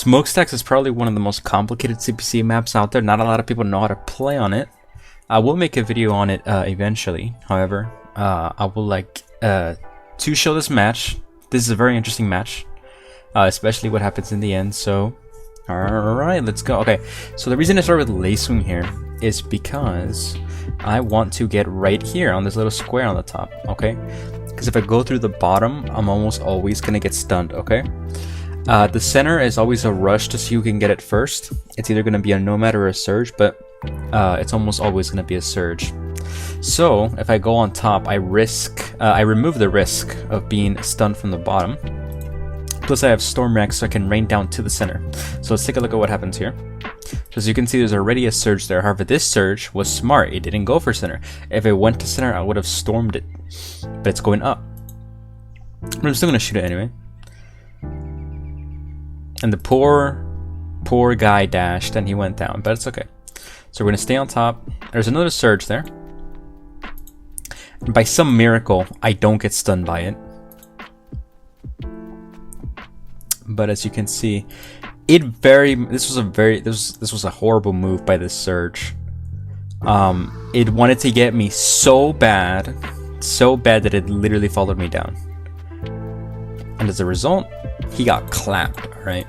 Smokestacks is probably one of the most complicated CPC maps out there. Not a lot of people know how to play on it. I will make a video on it eventually. However, I will like to show this match. This is a very interesting match, especially what happens in the end. So, alright, let's go. Okay, so the reason I started with Lacewing here is because I want to get right here on this little square on the top, okay? Because if I go through the bottom, I'm almost always going to get stunned, okay? The center is always a rush to see who can get it first. It's either going to be a Nomad or a Surge, but it's almost always going to be a Surge. So if I go on top, I remove the risk of being stunned from the bottom. Plus I have Storm Rex, so I can rain down to the center. So let's take a look at what happens here. So as you can see, there's already a Surge there. However, this Surge was smart. It didn't go for center. If it went to center, I would have stormed it. But it's going up. But I'm still going to shoot it anyway. And the poor guy dashed and he went down. But it's okay. So we're going to stay on top. There's another Surge there. And by some miracle, I don't get stunned by it. But as you can see, this was a horrible move by this Surge. It wanted to get me so bad that it literally followed me down. And as a result, he got clapped, right?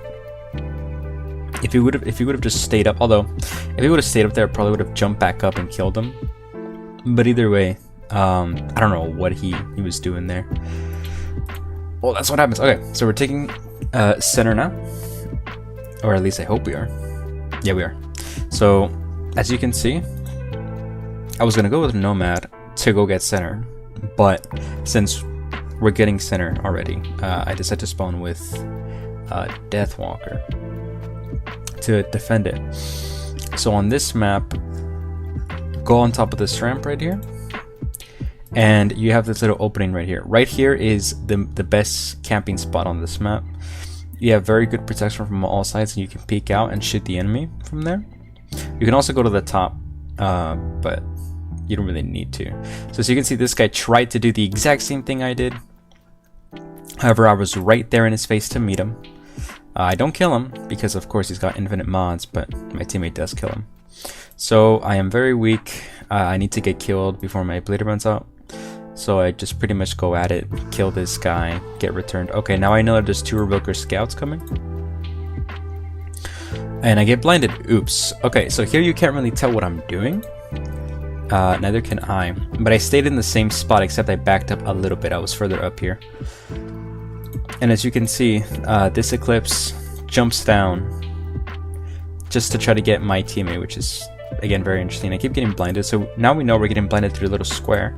If he would have just stayed up, although if he would have stayed up there, I probably would have jumped back up and killed him. But either way, I don't know what he was doing there. Well, that's what happens. Okay, so we're taking center now. Or at least I hope we are. Yeah, we are. So, as you can see, I was going to go with Nomad to go get center. But since we're getting center already, I decided to spawn with Deathwalker to defend it. So on this map, go on top of this ramp right here. And you have this little opening right here. Right here is the best camping spot on this map. You have very good protection from all sides, and you can peek out and shoot the enemy from there. You can also go to the top, but you don't really need to. So as you can see, this guy tried to do the exact same thing I did. However, I was right there in his face to meet him. I don't kill him, because of course he's got infinite mods, but my teammate does kill him. So I am very weak. I need to get killed before my ability runs out. So I just pretty much go at it, kill this guy, get returned. Okay, now I know that there's 2 Revoker Scouts coming. And I get blinded. Oops. Okay, so here you can't really tell what I'm doing. Neither can I. But I stayed in the same spot, except I backed up a little bit. I was further up here. And as you can see, this Eclipse jumps down just to try to get my teammate, which is, again, very interesting. I keep getting blinded. So now we know we're getting blinded through a little square.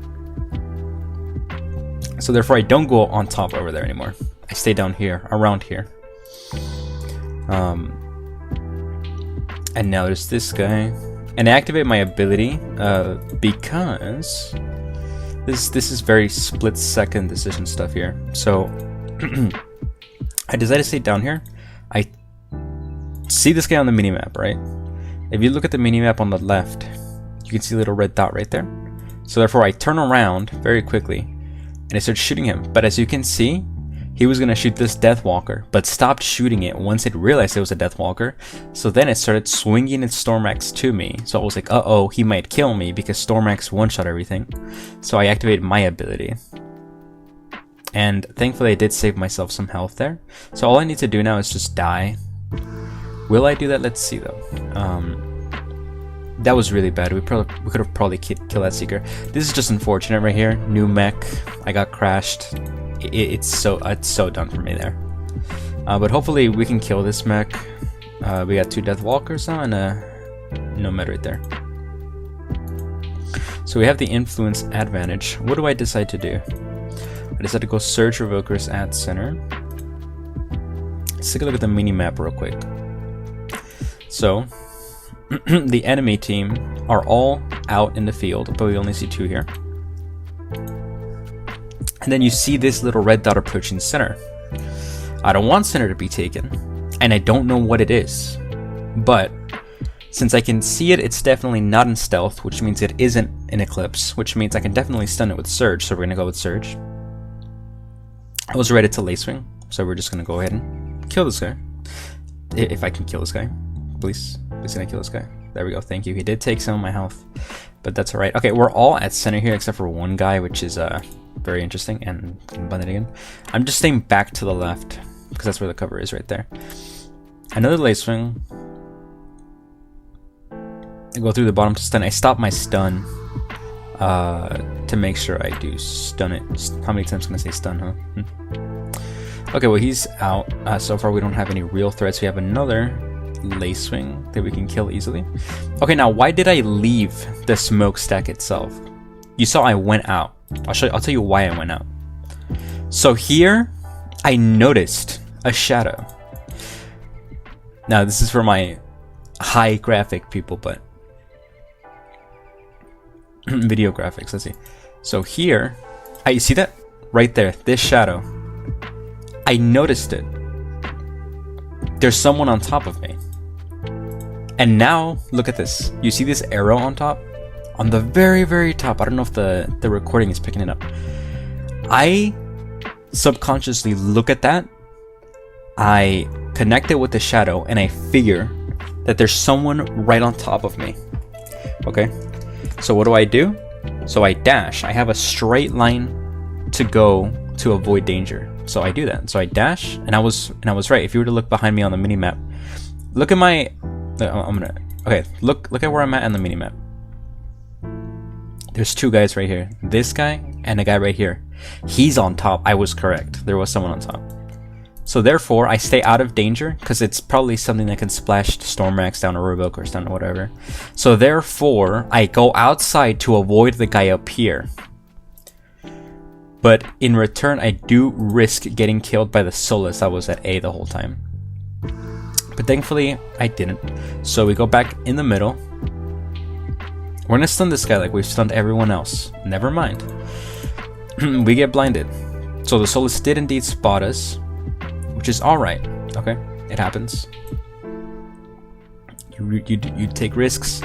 So therefore I don't go on top over there anymore. I stay down here, around here. And now there's this guy. And I activate my ability because this is very split-second decision stuff here. So I decided to stay down here. I see this guy on the minimap, right? If you look at the minimap on the left, you can see a little red dot right there. So therefore I turn around very quickly and I start shooting him. But as you can see, he was going to shoot this Deathwalker, but stopped shooting it once it realized it was a Deathwalker. So then it started swinging its Storm Axe to me. So I was like, uh-oh, he might kill me because Storm Axe one-shot everything. So I activated my ability. And thankfully I did save myself some health there. So all I need to do now is just die. Will I do that? Let's see though. That was really bad. We could have probably killed that Seeker. This is just unfortunate right here. New Mech. I got crashed. It's so done for me there. But hopefully we can kill this Mech. We got 2 Deathwalkers now and a Nomad right there. So we have the influence advantage. What do I decide to do? I decided to go Surge Revokers at center. Let's take a look at the mini-map real quick. So the enemy team are all out in the field, but we only see 2 here. And then you see this little red dot approaching center. I don't want center to be taken, and I don't know what it is. But since I can see it, it's definitely not in stealth, which means it isn't in Eclipse, which means I can definitely stun it with Surge, so we're gonna go with Surge. I was ready to Lacewing, so we're just gonna go ahead and kill this guy. If I can kill this guy. Please. Please can I kill this guy? There we go. Thank you. He did take some of my health. But that's alright. Okay, we're all at center here except for one guy, which is very interesting. And abundant again. I'm just staying back to the left because that's where the cover is right there. Another lace swing. I go through the bottom to stun. I stop my stun to make sure I do stun it. How many times can I say stun, huh? Okay, well, he's out. So far, we don't have any real threats. We have another lace swing that we can kill easily. Okay, now, why did I leave the smokestack itself? You saw I went out. I'll tell you why I went out. So here, I noticed a shadow. Now, this is for my high graphic people, but video graphics, let's see. So here, you see that? Right there, this shadow. I noticed it. There's someone on top of me. And now, look at this. You see this arrow on top? On the very, very top. I don't know if the recording is picking it up. I subconsciously look at that. I connect it with the shadow, and I figure that there's someone right on top of me. Okay? So what do? So I dash. I have a straight line to go to avoid danger. So I do that. So I dash, and I was right. If you were to look behind me on the mini map, look at my. Okay. Look at where I'm at on the mini map. There's two guys right here. This guy and a guy right here. He's on top. I was correct. There was someone on top. So therefore, I stay out of danger because it's probably something that can splash Stormax down or Revoke or stun or whatever. So therefore, I go outside to avoid the guy up here. But in return, I do risk getting killed by the Solus that was at A the whole time. But thankfully, I didn't. So we go back in the middle. We're gonna stun this guy like we've stunned everyone else. Never mind. We get blinded. So the Solus did indeed spot us. Which is alright, okay? It happens. You take risks,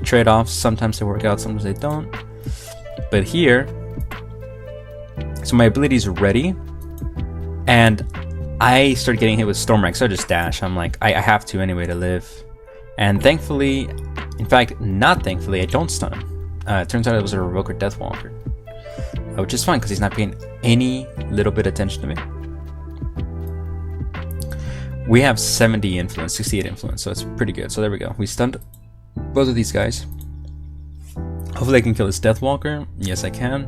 trade-offs. Sometimes they work out, sometimes they don't. But here, so my ability's ready, and I start getting hit with Stormrack, so I just dash. I'm like, I have to anyway to live. And thankfully, in fact, not thankfully, I don't stun him. It turns out it was a Revoker Deathwalker. Which is fine, because he's not paying any little bit of attention to me. We have 70 influence, 68 influence, so it's pretty good. So there we go. We stunned both of these guys. Hopefully I can kill this Deathwalker. Yes, I can.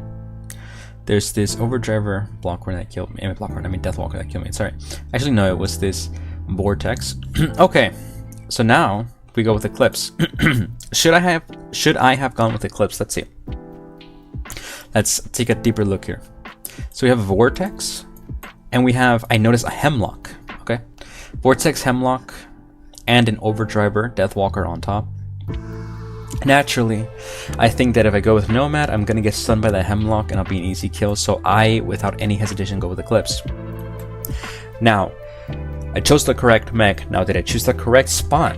There's this Overdriver Blockhorn that killed me. Deathwalker that killed me. Sorry. Actually, no, it was this Vortex. Okay, so now we go with Eclipse. Should I have gone with Eclipse? Let's see. Let's take a deeper look here. So we have a Vortex, and we have, I noticed, a Hemlock. Okay, Vortex, Hemlock, and an Overdriver Deathwalker on top. Naturally, I think that if I go with Nomad, I'm gonna get stunned by the Hemlock, and I'll be an easy kill. So I, without any hesitation, go with Eclipse. Now, I chose the correct mech. Now, did I choose the correct spot?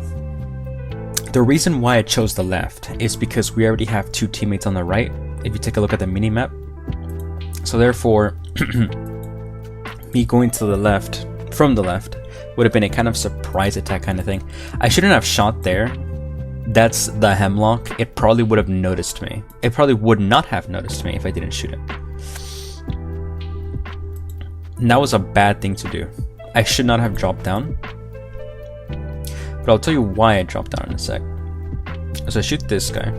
The reason why I chose the left is because we already have two teammates on the right. If you take a look at the mini map, so therefore, me going to the left from the left would have been a kind of surprise attack kind of thing. I shouldn't have shot there. That's the Hemlock. It probably would have noticed me. It probably would not have noticed me if I didn't shoot it. And that was a bad thing to do. I should not have dropped down. But I'll tell you why I dropped down in a sec. So I shoot this guy.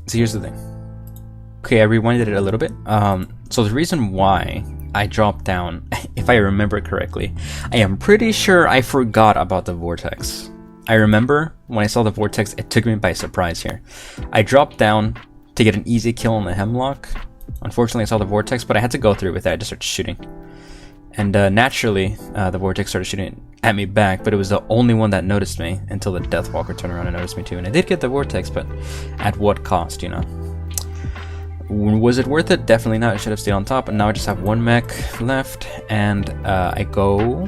So here's the thing. Okay, I rewinded it a little bit. So the reason why I dropped down, if I remember correctly, I am pretty sure I forgot about the Vortex. I remember when I saw the Vortex, it took me by surprise here. I dropped down to get an easy kill on the Hemlock. Unfortunately, I saw the Vortex, but I had to go through with that. I just started shooting. And naturally, the Vortex started shooting at me back, but it was the only one that noticed me until the Deathwalker turned around and noticed me too. And I did get the Vortex, but at what cost, you know? Was it worth it? Definitely not. I should have stayed on top. And now I just have one mech left, and I go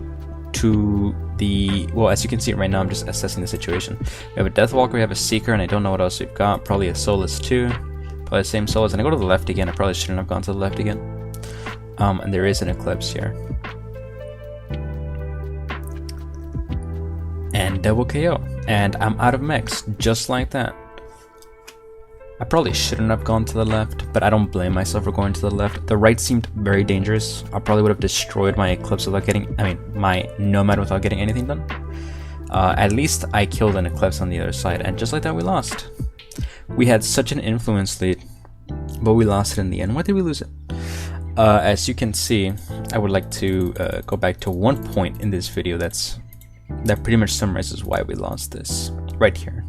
to the... Well, as you can see right now, I'm just assessing the situation. We have a Deathwalker, we have a Seeker, and I don't know what else we've got. Probably a Solus too. Probably by the same solos, and I go to the left again. I probably shouldn't have gone to the left again. And there is an eclipse here. And double KO. And I'm out of mechs, just like that. I probably shouldn't have gone to the left, but I don't blame myself for going to the left. The right seemed very dangerous. I probably would have destroyed my Eclipse without getting, my Nomad without getting anything done. At least I killed an Eclipse on the other side, and just like that we lost. We had such an influence lead, but we lost it in the end. Why did we lose it? As you can see, I would like to go back to one point in this video that pretty much summarizes why we lost this. Right here.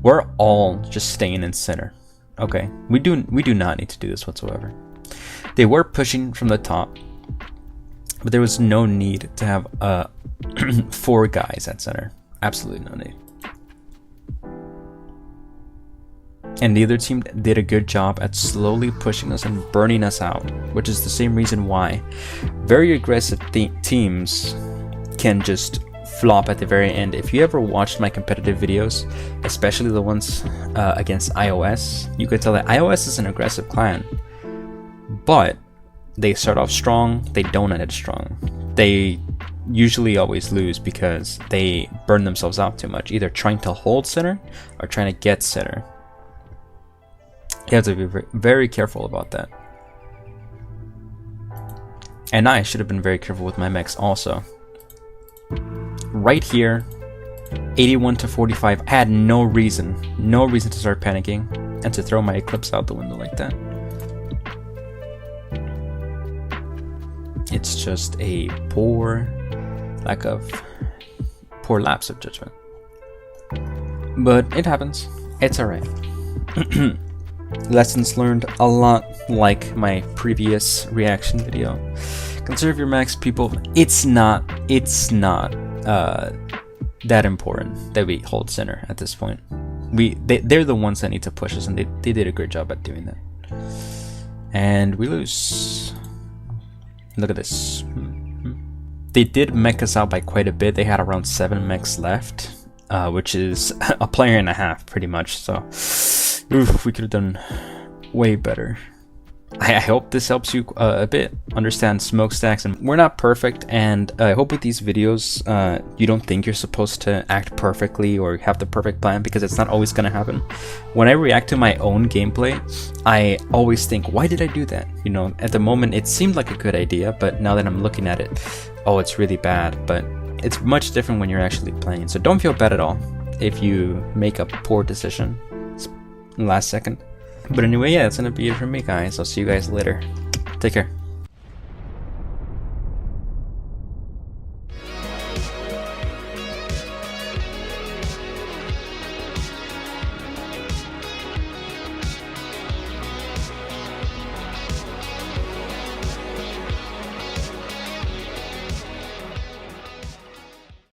We're all just staying in center. Okay, we do not need to do this whatsoever. They were pushing from the top, but there was no need to have 4 guys at center. Absolutely no need. And neither team did a good job at slowly pushing us and burning us out, which is the same reason why very aggressive teams can just flop at the very end. If you ever watched my competitive videos, especially the ones against iOS, you could tell that iOS is an aggressive clan, but they start off strong, they don't end strong. They usually always lose because they burn themselves out too much, either trying to hold center or trying to get center. You have to be very careful about that. And I should have been very careful with my mechs also. Right here, 81 to 45, I had no reason to start panicking and to throw my Eclipse out the window like that. It's just a poor lapse of judgment. But it happens. It's alright. Lessons learned, a lot like my previous reaction video. Conserve your mechs, people. It's not that important that we hold center at this point. They're the ones that need to push us, and they did a great job at doing that. And we lose. Look at this. They did mech us out by quite a bit. They had around 7 mechs left, which is a player and a half pretty much. So oof, we could have done way better. I hope this helps you a bit understand smokestacks, and we're not perfect, and I hope with these videos you don't think you're supposed to act perfectly or have the perfect plan, because it's not always going to happen. When I react to my own gameplay, I always think, why did I do that? You know, at the moment it seemed like a good idea, but now that I'm looking at it, oh, it's really bad. But it's much different when you're actually playing, so don't feel bad at all if you make a poor decision last second. But anyway, yeah, that's gonna be it for me, guys. I'll see you guys later. Take care.